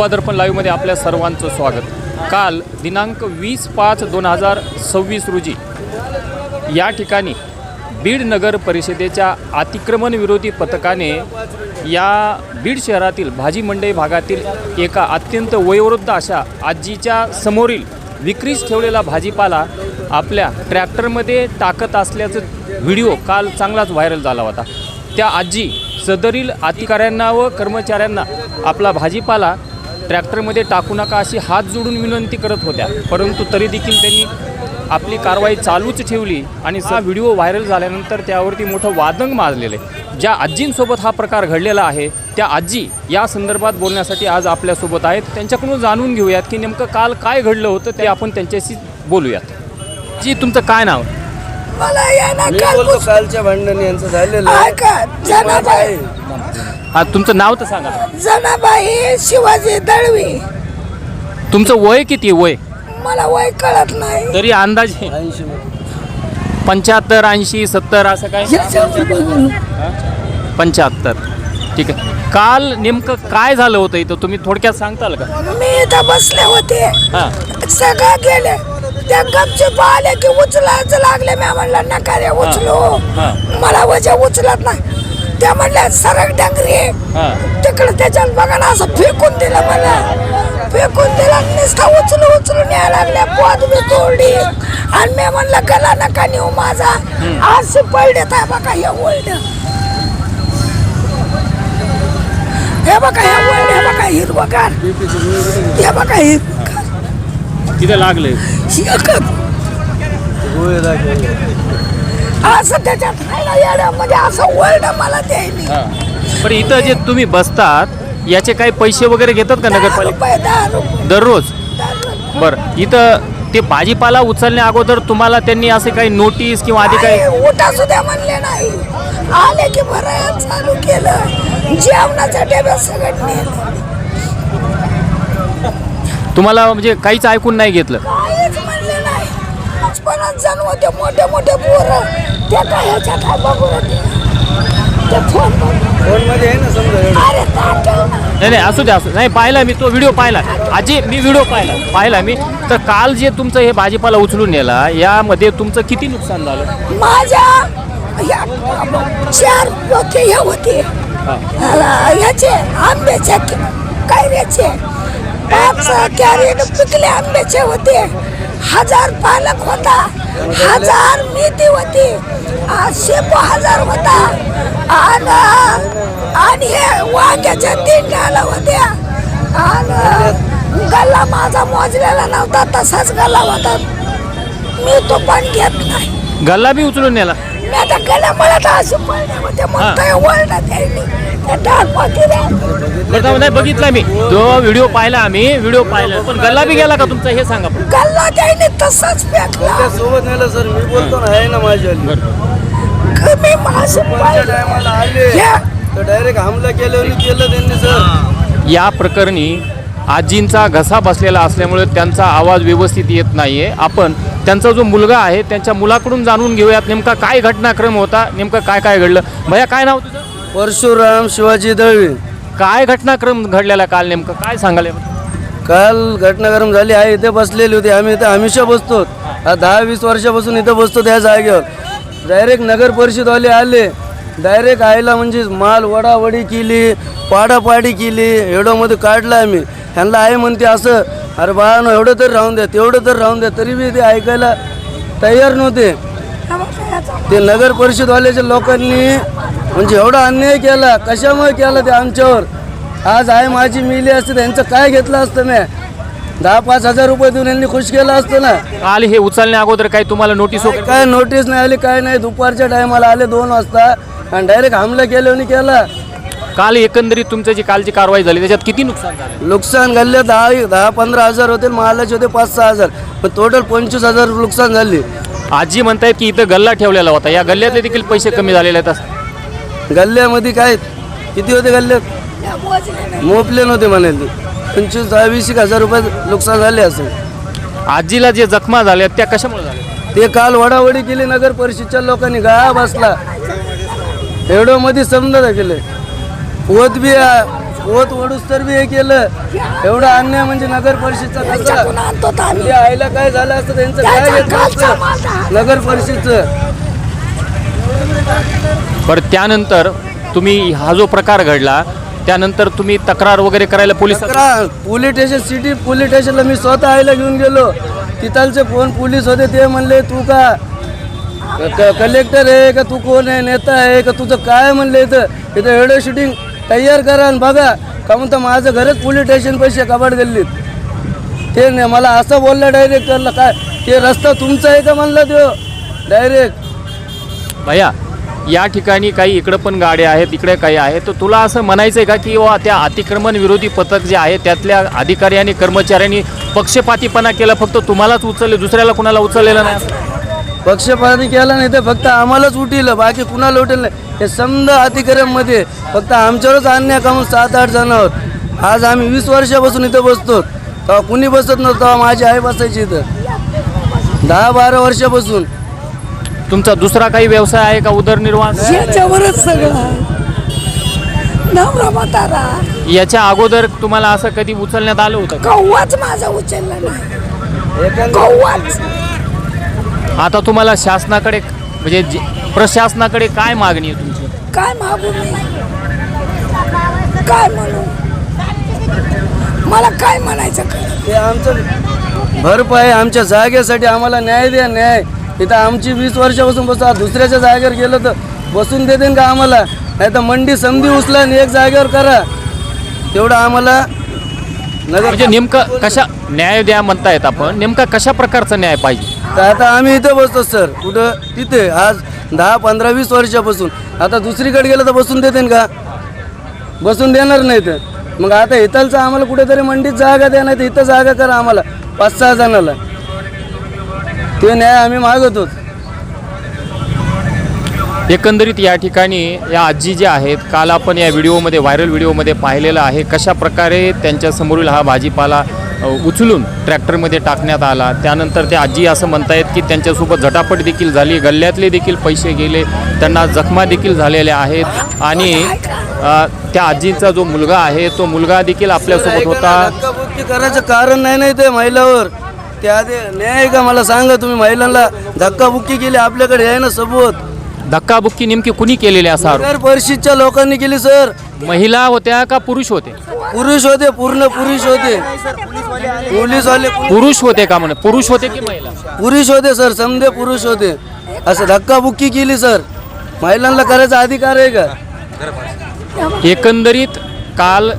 दर्पण लाईव्हमध्ये आपल्या सर्वांचं स्वागत। काल दिनांक 20/5/2026 रोजी या ठिकाणी बीड नगर परिषदेच्या अतिक्रमण विरोधी पथकाने या बीड शहरातील भाजी मंडई भागातील एका अत्यंत वयोवृद्ध अशा आजीच्या समोरील विक्रीस ठेवलेला भाजीपाला आपल्या ट्रॅक्टरमध्ये टाकत असल्याचा व्हिडिओ काल चांगलाच व्हायरल झाला होता। त्या आजी सदरील अधिकाऱ्यांना व कर्मचाऱ्यांना आपला भाजीपाला ट्रॅक्टरमध्ये टाकू नका अशी हात जोडून विनंती करत होत्या, परंतु तरी देखील त्यांनी आपली कारवाई चालूच ठेवली आणि हा व्हिडिओ व्हायरल झाल्यानंतर त्यावरती मोठं वादंग माजलेलं आहे। ज्या आजींसोबत हा प्रकार घडलेला आहे त्या आजी या संदर्भात बोलण्यासाठी आज आपल्यासोबत आहेत। त्यांच्याकडून जाणून घेऊयात की नेमकं काल काय घडलं होतं ते आपण त्यांच्याशी बोलूयात। जी, तुमचं काय नाव? मला या मी बोलतो कालच्या भांडण यांचं झालेलं जनाबाई हा, तुमचं नाव तर सांगा। जनाबाई शिवाजी दळवी। तुमचं वय किती? वय मला वय कळत नाही, तरी अंदाजे 75 80 70 असं काय? 75। ठीक आहे। काल नेमकं काय झालं होतं इथं तुम्ही थोडक्यात सांगताल का? मी इथं बसले होते, हां सगळं गेले, त्या गपचे आले की उचलायचं लागले। मी म्हणलं नका रे उचलू, मला वजन उचलत नाही। त्या म्हणल्या सरक डंगरी तिकडे, त्याच्यात बघा ना असं फेकून दिलं, मला फेकून दिला, नुसता उचलून यायला लागल्या, पोत बी तोडली। आणि मी म्हणलं गला नका नेऊ माझा, आज पडलेत आहे बघा हे ओल्ड, हे बघा हे ओल्ड, हे बघा हिरवगार, हे बघा हिरवगार तिथे लागले असं त्याच्यात येण्यामध्ये असं ओल्ड मला द्यायली। पण इथं जे तुम्ही बसतात याचे काही पैसे वगैरे घेतात का नगरपालिका? 10 रुपये दररोज? बरं, इथं ते भाजीपाला उचलण्या अगोदर तुम्हाला त्यांनी असे काही नोटीस किंवा आधी काही उठा सुद्धा म्हणले नाही, आले की भरायला चालू केलं, जेवणाच्या डब्यात सगळं नेलं, तुम्हाला म्हणजे काहीच ऐकून नाही घेतलं? काहीच म्हणले नाही। 50 जण होते, मोठे मोठे पोरं, त्या काय ह्याच्या काय बघू ते फोन मध्ये आहे ना समजा। अरे ताटव ना, नाही असू द्या, नाही पाहिला मी तो व्हिडिओ पाहिला आजी, मी व्हिडिओ पाहिला मी। तर काल जे तुमचं हे भाजीपाला उचलून नेला यामध्ये तुमचं किती नुकसान झालं? माझ्या 4 होते, हे होते ह्याचे आंब्याचे कैऱ्याचे, 5 कॅरेट पिकले आंब्याचे होते, 1000 पालक होता, 1000 मेथी होती, शेपू 1000 होता, आणि हे वांग्याच्या 3 डाला होत्या, आणि गल्ला माझा मोजलेला नव्हता, तसाच गल्ला होता, मी तो पण घेत नाही। गल्ला बी उचलून नेला? मी आता गल्ला मला तर असे पडले होते, म्हणतोय वळणा त्यांनी त्या टाकपाती नाही बघितला मी तो व्हिडिओ पाहिला, आम्ही व्हिडिओ पाहिला, पण गल्ला बी गेला का तुमचा हे सांगा? गल्ला त्यांनी तसाच फेकला सोबत नेलं सर, मी बोलतो ना आहे ना माझ्या मी मासे टायमाला आले तर डायरेक्ट हमला केलं त्यांनी सर। या प्रकरणी आजींचा घसा बसलेला असल्यामुळे त्यांचा आवाज व्यवस्थित येत नाहीये। आपण त्यांचा जो मुलगा आहे त्यांच्या मुलाकडून जाणून घेऊयात नेमका काय घटनाक्रम होता, नेमकं काय काय घडलं। भैया काय नाव तुझं? परशुराम शिवाजी दळवी। काय घटनाक्रम घडलेला काल, नेमकं काय सांगाल? काल घटनाक्रम झाली आहे, इथे बसलेली होती, आम्ही इथे हमेशा बसतो, 10-20 वर्षापासून इथे बसतो त्या जागेवर। डायरेक्ट नगर परिषदवाले आले, डायरेक्ट आयला म्हणजे माल वडावडी केली, पाडापाडी केली, एवढ्यामध्ये काढलं आम्ही। ह्यांना आहे म्हणते असं, अरे बाळानं एवढं तर राहून द्या, तेवढं तर राहून द्या, तरी बी ते ऐकायला तयार नव्हते। ते नगर परिषदवाल्याच्या लोकांनी म्हणजे एवढा अन्याय केला, कशामुळे केला ते आमच्यावर। आज आहे माझी मिली असते, त्यांचं काय घेतलं असतं मी? 10-5 हजार रुपये देऊन यांनी खुश केलं असतं ना। काल हे उचलण्या अगोदर काही तुम्हाला नोटीस वगैरे? काय नोटीस नाही आली, काय नाही। दुपारच्या टायमाला आले 2 वाजता आणि डायरेक्ट हमला केल्याने केला। काल एकंदरीत तुमची जी कालची कारवाई झाली त्याच्यात किती नुकसान झालं? नुकसान झाले 10-15 हजार होते, मालाचे होते 5-6 हजार, पण टोटल 25 हजार नुकसान झाले। आजी म्हणतायत की इथं गल्ला ठेवलेला होता, या गल्ल्यातले देखील पैसे कमी झालेले आहेत। गल्ल्यामध्ये काय किती होते गल्ल्यात? मोपले नव्हते म्हणाले, 25-20 हजार रुपये नुकसान झाले असेल। आजीला जे जखमा झाल्या त्या कशामुळे झाल्या? ते काल वडावडी केली नगर परिषदच्या लोकांनी, गाळा बसला, एवढं मध्ये समजा केले, पोत बी पोत ओढूस तर बी हे केलं. एवढा अन्याय म्हणजे नगर परिषदचा यांच्याकडून आणतो तर आम्ही. कसा आईला काय झालं असतं त्यांचं काय त्याच्या घेतलं खालचा माझा हात. असतं नगर परिषदचं. बरं त्यानंतर तुम्ही हा जो प्रकार घडला त्यानंतर तुम्ही तक्रार वगैरे करायला police police station city police स्टेशनला मी स्वतः आईला घेऊन गेलो. तिथलचे कोण पोलीस होते ते म्हणले तू का कलेक्टर आहे का तू कोण आहे नेता आहे का तुझं काय म्हणले इथं व्हिडिओ शूटिंग तयार करा आणि बघा का म्हणतं माझं घरच पोलीस स्टेशन पैसे कबाड गल्लीत. ते नाही मला असं बोललं डायरेक्ट करलं काय ते रस्ता तुमचा आहे का म्हणलं तो डायरेक्ट. भैया या ठिकाणी काही इकडं पण गाड्या आहेत इकडे काही आहेत तर तुला असं म्हणायचं आहे का की वा त्या अतिक्रमण विरोधी पथक जे आहे त्यातल्या अधिकारी आणि कर्मचाऱ्यांनी पक्षपातीपणा केला फक्त तुम्हालाच उचलले दुसऱ्याला कुणाला उचललेलं नाही? पक्षपाती केला नाही तर फक्त आम्हालाच उठिलं बाकी कुणाला उठेल नाही. हे समजा अधिकाऱ्यांमध्ये फक्त आमच्यावरच अन्याय कामून 7-8 जणांवर. आज आम्ही 20 वर्षापासून इथं बसतो. तेव्हा कुणी बसत नव्हतं तेव्हा माझी आई बसायची इथं 10-12 वर्षापासून. तुमचा दुसरा काही व्यवसाय आहे का उदरनिर्वाह? याच्यावरच सगळं आहे. नवरा म्हातारा याच्या अगोदर तुम्हाला असं कधी उचलण्यात आलं होतं का? कव्वाच माझा उचलला नाही. कव्वाच. आता तुम्हाला शासनाकडे म्हणजे प्रशासनाकडे काय मागणी आहे तुमची? काय मागू मी काय म्हणू मला काय म्हणायचं ते आमचं भरपाई आमच्या जागेसाठी आम्हाला न्याय द्या न्याय. इथं आमची 20 वर्षापासून बसतो. दुसऱ्याच्या जागेवर गेलं तर बसून देते का आम्हाला? नाही तर मंडी संधी उचला आणि एक जागेवर करा. तेवढं आम्हाला नगर म्हणजे नेमकं कशा न्याय द्या म्हणतायत आपण नेमका कशा प्रकारचा न्याय पाहिजे? तर आता आम्ही इथं बसतो सर कुठं तिथे आज 10-15-20 वर्षापासून. आता दुसरीकडे गेलं तर बसून देते का? बसून देणार नाही तर मग आता इथलचं आम्हाला कुठेतरी मंडीत जागा द्या नाही तर इथं जागा करा आम्हाला 5-6 जणाला. ते न्याय आम्ही मागतो. एकंदरीत या ठिकाणी या आजी ज्या आहेत काल आपण या व्हिडिओमध्ये व्हायरल व्हिडिओमध्ये पाहिलेलं आहे कशा प्रकारे त्यांच्यासमोरील हा भाजीपाला उचलून ट्रॅक्टरमध्ये टाकण्यात आला. त्यानंतर त्या आजी असं म्हणतायत की त्यांच्यासोबत झटापट देखील झाली गल्ल्यातले देखील पैसे गेले त्यांना जखमा देखील झालेल्या आहेत आणि त्या आजींचा जो मुलगा आहे तो मुलगा देखील आपल्यासोबत होता. धक्काबुक्की करायचं कारण नाही ते महिलावर. ते आधी न्याय का मला सांगा तुम्ही महिलांना धक्काबुक्की केली आपल्याकडे आहे ना सबूत. धक्काबुक्की नेमकी कुणी केलेली असा आरोप? नगर परिषदच्या लोकांनी केली सर. महिला होत्या का पुरुष होते? पुरुष होते पूर्ण पुरुष होते. पोलीसवाले पुरुष होते का म्हणे? पुरुष होते की महिला? पुरुष होते सर समजे पुरुष होते. असं धक्काबुक्की केली सर. महिलांना करायचा अधिकार आहे का? एकंदरीत काल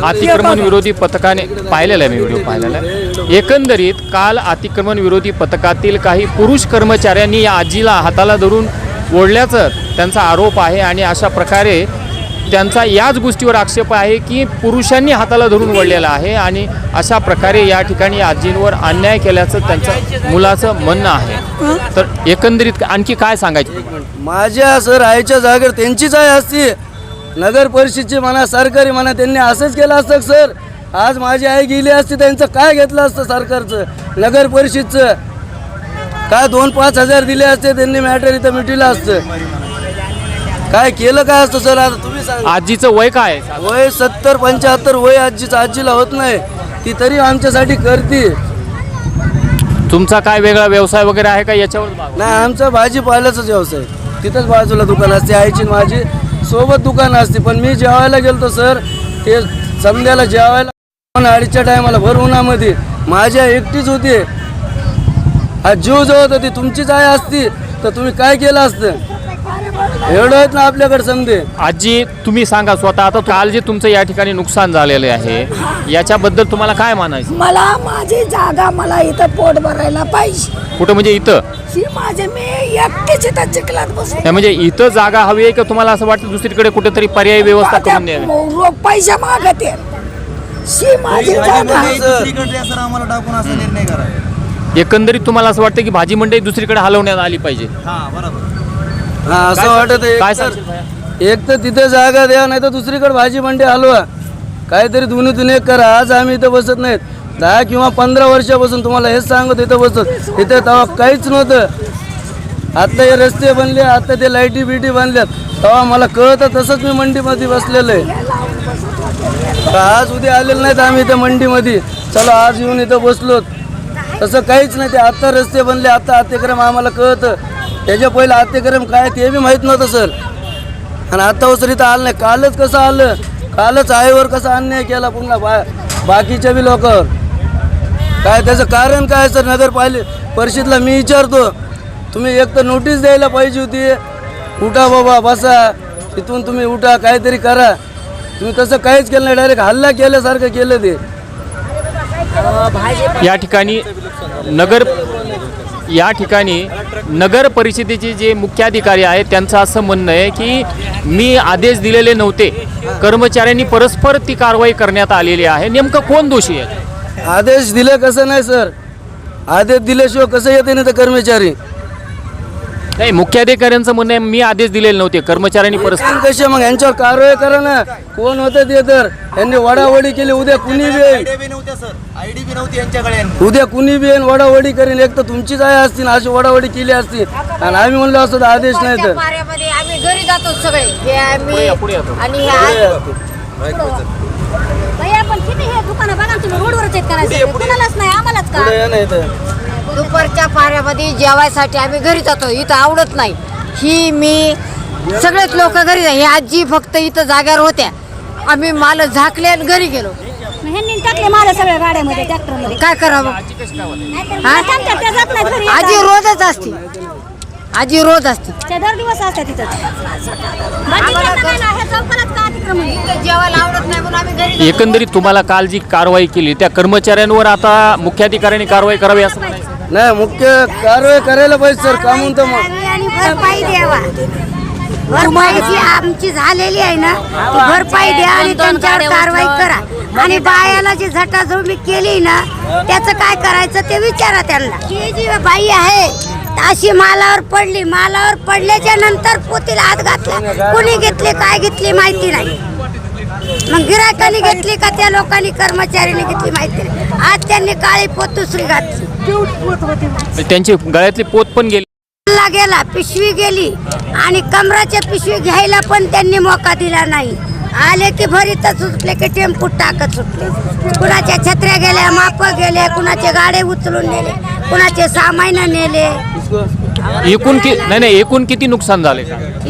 अतिक्रमण विरोधी पथकाने पाहिलेला आहे मी व्हिडिओ पाहिलेला आहे. एकंदरीत काल अतिक्रमण विरोधी पथकातील काही पुरुष कर्मचाऱ्यांनी या आजीला हाताला धरून ओढल्याचं त्यांचा आरोप आहे आणि अशा प्रकारे त्यांचा याच गोष्टीवर आक्षेप आहे की पुरुषांनी हाताला धरून ओढलेला आहे आणि अशा प्रकारे या ठिकाणी आजींवर अन्याय केल्याचं त्यांच्या मुलाचं म्हणणं आहे. तर एकंदरीत आणखी काय सांगायचं? माझ्या सर आईच्या जागेवर त्यांचीच आई असती. नगर परिषदची म्हणा सरकारी म्हणा त्यांनी असंच केलं असतं सर. आज माझी आई गेली असती त्यांचं काय घेतलं असतं सरकारचं नगर परिषदचं काय 2-5 हजार दिले असते त्यांनी मॅटर इथं मिटलं असतं. काय केलं काय असतं सर? आता तुम्ही सांगा. आजीचं वय काय आहे? वय 70-75 वय आजीचं. आजीला होत नाही ती तरी आमच्यासाठी करते. तुमचा काय वेगळा व्यवसाय वगैरे आहे का याच्यावर? नाही आमचा भाजीपाल्याचाच व्यवसाय. तिथंच बाजूला दुकान असते आईची माझी सोबत दुकान असते. पण मी जेवायला गेलतो सर ते संध्याला जेवायला 2:30च्या टायमाला भर उन्हामध्ये माझ्या एकटीच होती. आज जीव जवळ होती. तुमचीच आई असती तर तुम्ही काय केलं असतं? एवढं आहेत ना आपल्याकडे समजे. आजी तुम्ही सांगा स्वतः आता काल जे तुमचं या ठिकाणी नुकसान झालेलं आहे याच्याबद्दल तुम्हाला काय म्हणायचं? मला माझी जागा मला इथं पोट भरायला पाहिजे. कुठं म्हणजे इथं? ही माझे मी एकटीच इथं चिखलात बसून नाही, म्हणजे इथं जागा हवी आहे का तुम्हाला असं वाटतं दुसरीकडे कुठेतरी पर्यायी व्यवस्था करून द्यावी? पैसा मागते शी माझी जागा. आम्हाला टाकून असा निर्णय करा. एकंदरीत तुम्हाला असं वाटतं की भाजी मंडई दुसरीकडे हलवण्यात आली पाहिजे? हा असं वाटत काय आहे. सांगशील? एक तर तिथे जागा द्या नाही तर दुसरीकडे भाजी मंडी हलवा. काहीतरी दोन्हीतून एक करा. आज आम्ही इथं बसत नाहीत 10 किंवा 15 वर्षापासून तुम्हाला हेच सांगत इथं बसत. इथं तेव्हा काहीच नव्हतं. आता हे रस्ते बनले आता ते लाईटी बिटी बांधल्यात तेव्हा मला कळतं तसंच मी मंडीमध्ये बसलेलं आहे. का आज उद्या आलेलं नाहीत आम्ही इथं मंडीमध्ये, चला आज येऊन इथं बसलो. तसं काहीच नाही. ते आता रस्ते बनले, आता अतिक्रम आम्हाला कळतं. त्याच्या पहिलं अतिक्रम काय ते बी माहीत नव्हतं सर. आणि आता उसर इथं आलं नाही. कालच कसं आलं, कालच आईवर कसा अन्याय केला पुन्हा बाकीच्या बी लोकांवर. काय त्याचं कारण काय सर? परिषदला मी विचारतो, तुम्ही एक तर नोटीस द्यायला पाहिजे होती. उठा बाबा बसा, इथून तुम्ही उठा, काहीतरी करा. तुम्ही तसं काहीच केलं नाही, डायरेक्ट हल्ला केल्यासारखं केलं ते. या ठिकाणी नगर परिषदेचे जे मुख्याधिकारी आहेत त्यांचं असं म्हणणं आहे की मी आदेश दिलेले नव्हते, कर्मचाऱ्यांनी परस्पर ती कारवाई करण्यात आलेली आहे. नेमकं कोण दोषी आहे? आदेश दिले कसं नाही सर, आदेश दिल्याशिवाय कसं येते नाही तर कर्मचारी. नाही, मुख्याधिकाऱ्यांचं म्हणणं आहे मी आदेश दिलेले नव्हते, कर्मचाऱ्यांनी परस्पर. कसे मग यांच्यावर कारवाई करा ना. कोण होतं ते तर यांनी वडावडी केली. उद्या कुणी बी येईल, उद्या कुणी बी येईल वडावडी करेन. एक तर तुमचीच आहे असतील अशी वडावडी केली असती आणि आम्ही म्हणलो असतो तर आदेश नाही तर. आम्ही घरी जातो सगळे हे आम्ही आणि पण किती हे दुकानं बघा तुम्ही रोडवरच आहेत करायचं, कुणालाच नाही आम्हालाच का. दुपारच्या पाऱ्यामध्ये जेवायसाठी आम्ही घरी जातो, इथं आवडत नाही. ही मी सगळेच लोक घरी जाय. ही आजी फक्त इथं जाग्यावर होत्या, आम्ही माल झाकले आणि घरी गेलो. ह्यांनी टाकले माल सगळ्या गाड्यामध्ये ट्रॅक्टरमध्ये. काय करावं? आजी रोजच असते, आजी रोज असते, दर दिवस असतात तिथं. जेवायला आवडत नाही म्हणून आम्ही घरी. एकंदरीत तुम्हाला काल जी कारवाई केली त्या कर्मचाऱ्यांवर आता मुख्याधिकाऱ्यांनी कारवाई करावी असं नाही. मुख्य कारवाई करायला पाहिजे सर. का म्हणतो मग भरपाई द्यावा, भरपाई जी आमची झालेली आहे ना ती भरपाई द्या आणि त्यांच्यावर कारवाई करा. आणि बायाला जी झटाझोडी केली ना त्याचं काय करायचं ते विचारा त्यांना. ही जी बाई आहे अशी मालावर पडली, मालावर पडल्याच्या नंतर पोतीला हात घातला. कुणी घेतली काय घेतली माहिती नाही. मग गिरायकांनी घेतली का त्या लोकांनी कर्मचाऱ्यांनी घेतली माहिती नाही. आज त्यांनी काळी पोत दुसरी घातली, त्यांची गळ्यातली पोत पण गेली, गेला पिशवी गेली आणि कमराच्या पिशवी घ्यायला पण त्यांनी मोका दिला नाही. आले की भरीतच सुटले की टेम्पू टाकत सुटले. कुणाच्या छत्र्या गेल्या, माप गेले, कुणाचे गाडे उचलून नेले, कुणाचे सामान नेले. एकूण किती नुकसान झाले?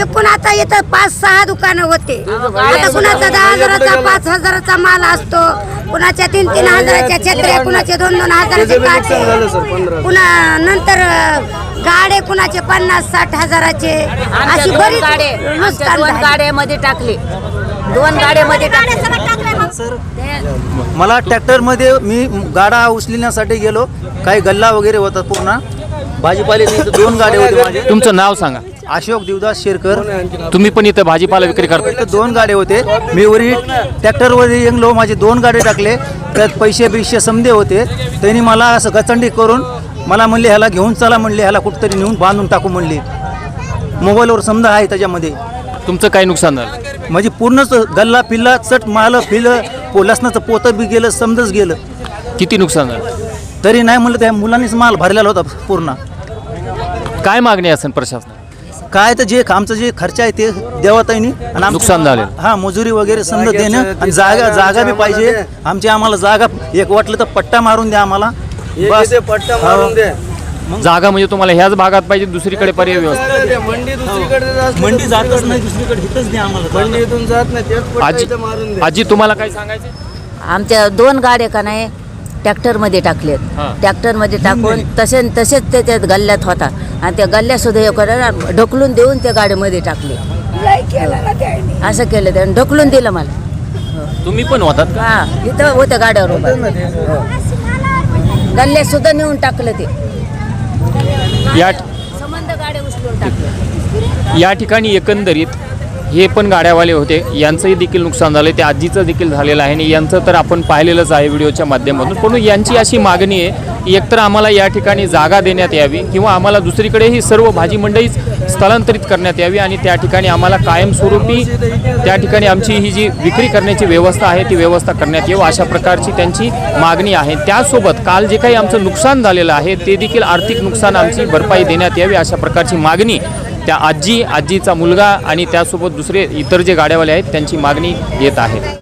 एकूण आता इथं 5-6 दुकानं होते. आता कुणाचा 10,000चा 5,000चा माल असतो, कुणाच्या 3-3 हजाराच्या छत्र्या, कुणाचे 2-2 हजाराचे काटे, पुन्हा नंतर गाडे कुणाचे 50-60 हजाराचे. अशी बरीच नुकसान झाले. गाड्यामध्ये टाकले, 2 गाड्यामध्ये सर मला ट्रॅक्टरमध्ये मी गाडा उचलण्यासाठी गेलो. काही गल्ला वगैरे होता पूर्ण भाजीपाल्याचे. 2 गाड्या होते माझे. तुमचं नाव सांगा. अशोक देवदास शेरकर. तुम्ही पण इथं भाजीपाला विक्री करता? इथं 2 गाड्या होते. मी वरी ट्रॅक्टरवर येंगलो, माझे 2 गाडे टाकले. त्यात पैसे समजे होते. त्यांनी मला असं गचंडी करून मला म्हणले ह्याला घेऊन चला म्हणले, ह्याला कुठंतरी नेऊन बांधून टाकू म्हणले. मोबाईलवर समजा आहे त्याच्यामध्ये. तुमचं काय नुकसान झालं? म्हणजे पूर्णच गल्ला पिल्ला चट माल पिलं, लसणाचं पोतं बी गेलं, समजच गेलं. किती नुकसान झालं? तरी नाही म्हणलं त्या मुलांनीच माल भरलेला होता पूर्ण. काय मागणी असेल प्रशासन? काय तर जे आमचं जे खर्च आहे ते देवताईनी आणि नुकसान झाले. हा मजुरी वगैरे समजा देणं आणि जागा बी पाहिजे आमची. आम्हाला जागा एक वाटलं तर पट्टा मारून द्या आम्हाला. बस पट्टा मारून द्या. जागा म्हणजे तुम्हाला ह्याच भागात पाहिजे, दुसरीकडे पर्याय व्यवस्था? मंडी दुसरीकडे, मंडी जातच नाही दुसरीकडे, इथंच द्या आम्हाला. मंडी इथून जात नाही. तेच पट्टा इथं मारून द्या. आजी तुम्हाला काय सांगायचं? आमच्या 2 गाड्या का नाही ट्रॅक्टरमध्ये टाकलेत. ट्रॅक्टरमध्ये टाकून तसेच ते त्यात गल्ल्यात होता आणि त्या गल्ल्या सुद्धा हे करायला ढकलून देऊन त्या गाडीमध्ये टाकले. असं केलं त्यानं, ढकलून दिलं मला. तुम्ही पण होतात का? हा, इथं होत्या गाड्यावर गल्ल्यात सुद्धा नेऊन टाकलं ते. संबंध गाड्या उचलून टाकले. या ठिकाणी एकंदरीत हे पण गाड्यावाले होते, यांचंही देखील नुकसान झालं. त्या आजीचं देखील झालेलं आहे आणि यांचं तर आपण पाहिलेलंच आहे व्हिडिओच्या माध्यमातून. पण यांची अशी मागणी आहे एकतर आम्हाला या ठिकाणी जागा देण्यात यावी किंवा आम्हाला दुसरीकडे ही सर्व भाजी मंडईच स्थलांतरित करण्यात यावी आणि त्या ठिकाणी आम्हाला कायमस्वरूपी त्या ठिकाणी आमची ही जी विक्री करण्याची व्यवस्था आहे ती व्यवस्था करण्यात येऊ, अशा प्रकारची त्यांची मागणी आहे. त्यासोबत काल जे काही आमचं नुकसान झालेलं आहे ते देखील आर्थिक नुकसान आमची भरपाई देण्यात यावी, अशा प्रकारची मागणी त्या आजीचा मुलगा आणि त्यासोबत दुसरे इतर जे गाड्यावाले आहेत त्यांची मागणी येत आहे.